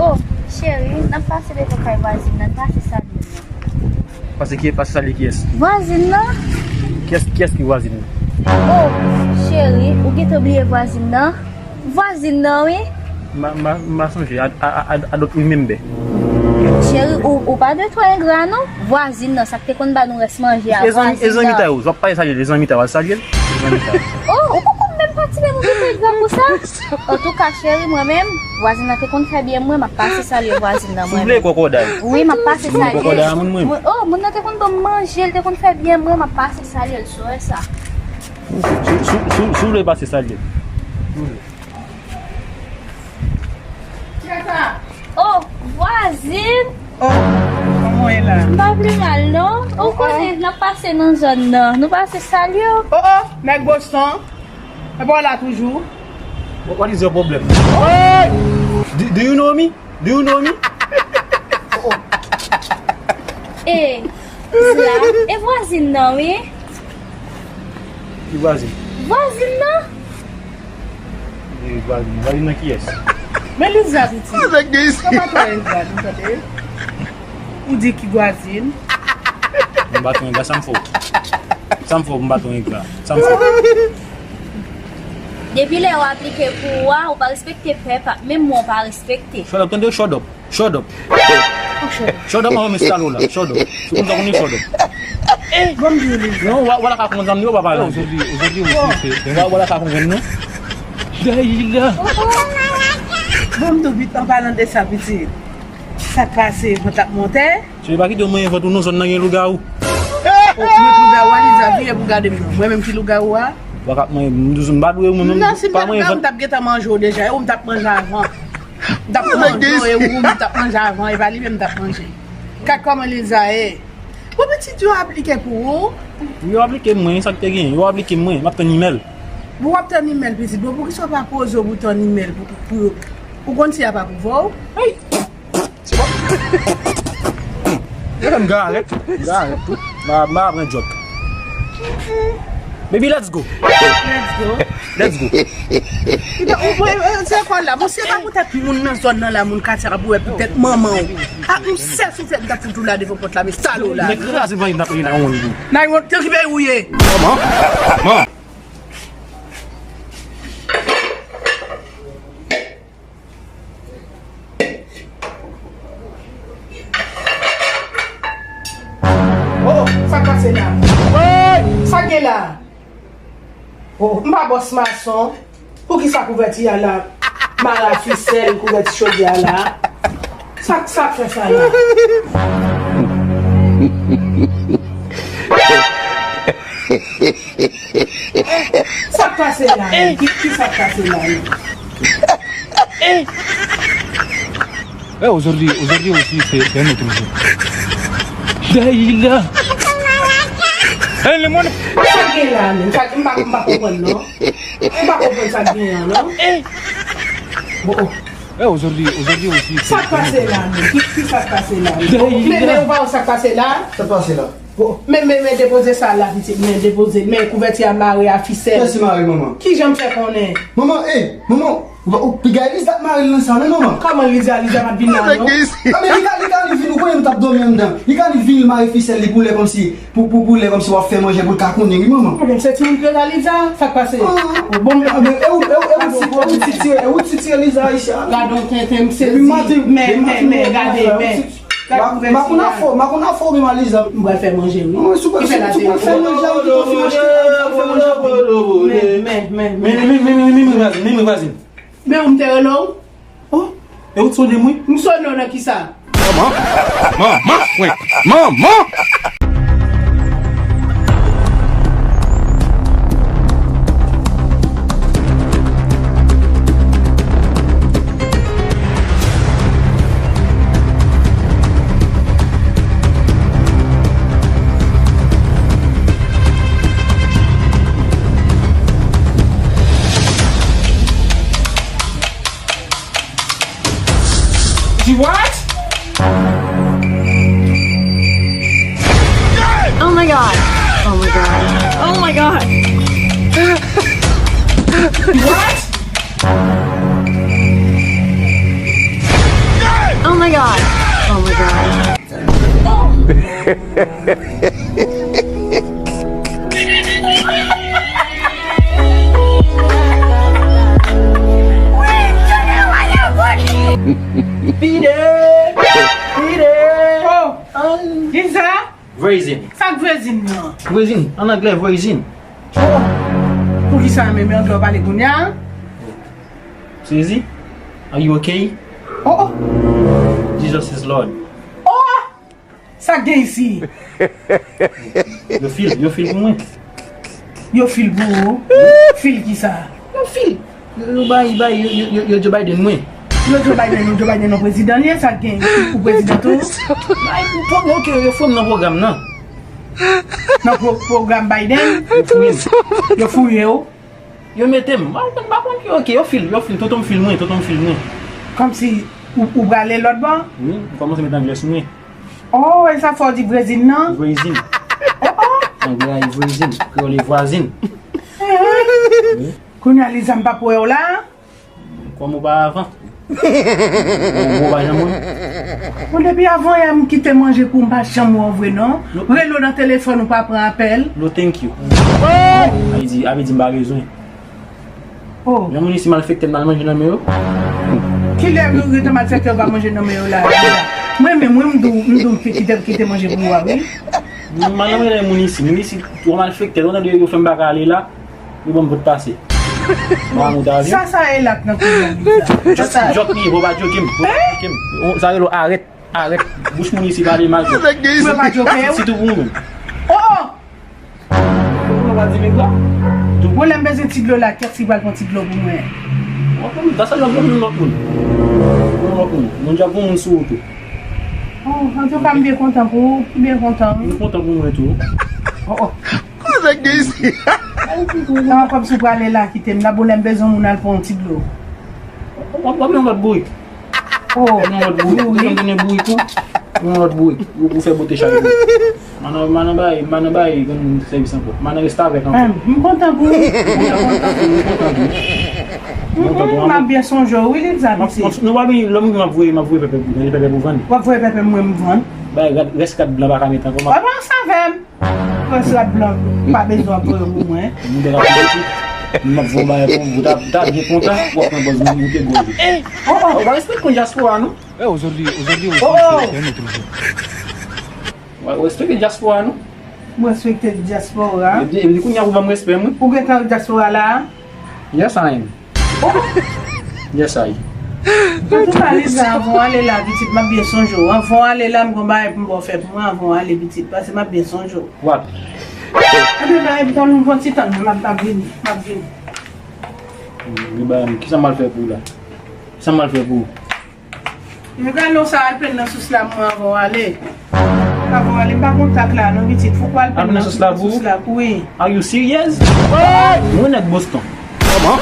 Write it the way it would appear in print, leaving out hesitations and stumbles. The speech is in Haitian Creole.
Oh, chérie, n'a pas passé devant la voisine, n'a pas passé ça. Parce que passe ça qui est. Voisine là? Qui est qui voisine? Oh, chérie, ou qui t'oublie voisine là? Voisine là, oui? Ma songe à d'autres même. Chérie, ou pas de toi un grand non? Voisine là, ça te qu'on va nous reste manger à voisine. Les amis t'as où? Je pas ça les amis t'as saluer. Oh, même pas tirer mon exemple pour ça. En tout cas, chérie, moi-même, voisine là te qu'on fait bien moi, m'a passé ça les voisine là moi. Vous voulez crocodile? Oui, m'a passé ça. Crocodile moi. Oh, mon te qu'on bon manger, te qu'on fait bien moi, m'a passé ça le soir ça. Sous le passer saluer. Oh, voisine. Oh, comment est là? Pas plus mal, non? On connaît, nous passons dans la zone, non? Nous passons salut. Oh, mec Boston. Et bon là toujours. What is your problem? Oh! Do you know me? Do you know me? Eh, là, et voisine, non, oui? Voisine. Voisine, non? Voisine qui est? Mais les habitudes. Comment tu es là? Ou dit qui voisine? Ça me faut. Ça me faut me battre un gars. Ça me faut. Depuis les on appliqué pour moi, on pas respecter peuple, même moi on pas respecter. Shut up, shut up. Shut up. Shut up, I'm stalo là. Shut up. Tu comprends qu'on est shut up. Eh, bon Dieu. Non, voilà quand on nous va parler. Aujourd'hui aussi. Voilà quand on vient nous. Là. Bon Dieu, vite en parlant de sa petite. Ça passe, on t'a monté. Tu veux pas quitter moi invente nous son dans un lugar où. Oh, tu lugar où les avis pour garder moi même petit lugar où. Voilà moi nous pas doué moi même pas moi invente. On t'a manger déjà, on t'a manger avant. T'a manger et on t'a manger avant et va lui même t'a manger. Comment les a Pour petit tu as appliqué pour vous appliquer moi ça que gain, vous appliquer moi, m'a ton email. Vous avez un email petit, pour qu'il soit pas posé au bouton email pour qu'on s'y a pas pour vous. C'est bon. Gars, arrête tout. Ma un joke. Baby, let's go. Let's go. C'est quoi là? Moi, c'est pas peut-être mon zone là, mon quartier, peut-être maman. Ah, on sait si c'est de foutre là devant contre la mais salaud là. Mais grâce c'est pas une appel là on dit. Là, tu vas où est? Maman. Oh, ça passe là. Ouais, ça qui est là. Oh, ma boss maçon. Pour qui ça couverti là? Ma ficelle couverti chaudière là. Ça fait ça là. Ça passe là. Qui ça passe là? Aujourd'hui aussi c'est un autre jour. Là. Le monde. Ça qui est là, ça qui m'a comprendre non? M'a comprendre ça bien non? Bon. Aujourd'hui aussi Ça passe là. Qui ça passe là? Mais on va où ça passe là? Ça passe là. Mais déposer ça là, petit, mais déposer, mais couverture à Marie à ficelle. Qu'est-ce que Marie, maman? Qui j'aime faire qu'on est? Maman, maman, puis gars, is that Marie là, ça, maman? Comment Lisa m'a dit non? Ah, mais il quand il vient, pourquoi il tape dormir dedans? Il quand il vient, Marie ficelle, il boule comme si, pour comme si on fait manger pour le cacon, maman. C'est une que la Lisa, ça passe. Bon, où tu tires Lisa ici? Là, donc, c'est mais, regardez, mais. Ma qu'on a formé ma Lisa. On va faire manger, oui. Tu peux faire manger, mais on te relâche. Oh, et où sont les mouilles? Nous sommes là qui ça? Maman. What? Oh my god. Oh my god. Oh my god. What? my god. Oh my god. Pide! Oh! Giza? Voisine. Sak voisine nan? Voisine, en anglais, voisine. Pou ki sa mè mè an do pale kounyan? Suzy, are you okay? Oh! Jesus is Lord. Oh! Sak gen isi? Yo feel mwen. Yo fil bou? Fil ki sa? Yo feel. Yo bay, yo Joe Biden mwen. Yo Joe Biden nan prezident ye, sak gen ou prezident ou? Ay, ok, yo fom nan program nan. Nan program Biden? Yo fouye. Yo fouye ou? Yo metem. Ok, yo feel. Totom feel mwen. Kom si ou brale lot ban? Oui, koman se met angles mwen. Oh, e sa fò di Brésil nan? Voisine. Anglais, voisine. Créole voisine. Kounyan li zan pa pou e ou la? Kwa mou ba avan. Mou ba jan mwen. Ou depi avan ya m kite manje pou mpa chan mou avwe non? Relo nan telefon ou pa pran apel? No thank you. Ave di mba rezon. Oh, Yon moun isi mal fekte mal manje nan me yo. ki le rete mal fekte ou va manje nan me ou la? Mwen mdou kite manje pou mou avwe? Man nan me moun isi tou mal fekte. Yon nan yo fèm baka ale la. Yon bon vote pase. Sa e lak nan kounyan. Jok ni, bo ba jokim. Sa relo arret. Bouch moun isi bade mal. Mwen pa joke ou? Si tou moun. Oh! Mwen ba di me kwa? Ou lem beze tiglo la, ket si bal kon tiglo pou mwen? Dasa yon moun moun. Moun javon moun sou tou. Oh, an tou ka m bien kontan pou ou? Bien kontan. Moun kontan pou moun tou. Oh. Nan kom sou prale la kitem, la bo lem bezon moun al pon tiglo. Wap yon vat bouy. Oh, Yon vat bouy. Yon fè bote chale. Manan bay yon servis anpo. Manan resta avek anpo. m kontan pou ou? M bien sonjou, ou li zabite? Nou wabi lom yon mavouye pepe pou vande. Wap vwe pepe mwen m vwan? Bay res kat blan baka metan koma. Wap an savem? Wap sa blan, pa bezon pou mwen. Moun de rapi deti. Moun mavouye baye pou ta di kontan. Wap an boz moun yote gozi. Wap respect kon diaspora nou? Aujourd'hui aussi, c'est un autre jour. Wap respect diaspora nou? Mwen swekte diaspora. E di koun ya wou vam respect mwen? Ou gen tan diaspora la? Yes I am. Yes I am. Tout pale zan, avon ale la bitit, ma bien sonjou. Avon ale la m kon baye pou m bon fè pou mwen, avon ale bitit, pase ma bien sonjou. What? Ade baye bitan nou konti tan, ma vini. Ki sa mal fè pou la? Ki sa mal fè pou? Yon kan nou sa alpen nan sous la mwen avon ale. Avon ale, pa kontak la, nou bitit, fou kwa alpen nan sous la pou? Oui. Are you serious? Mwen ek Boston. Maman,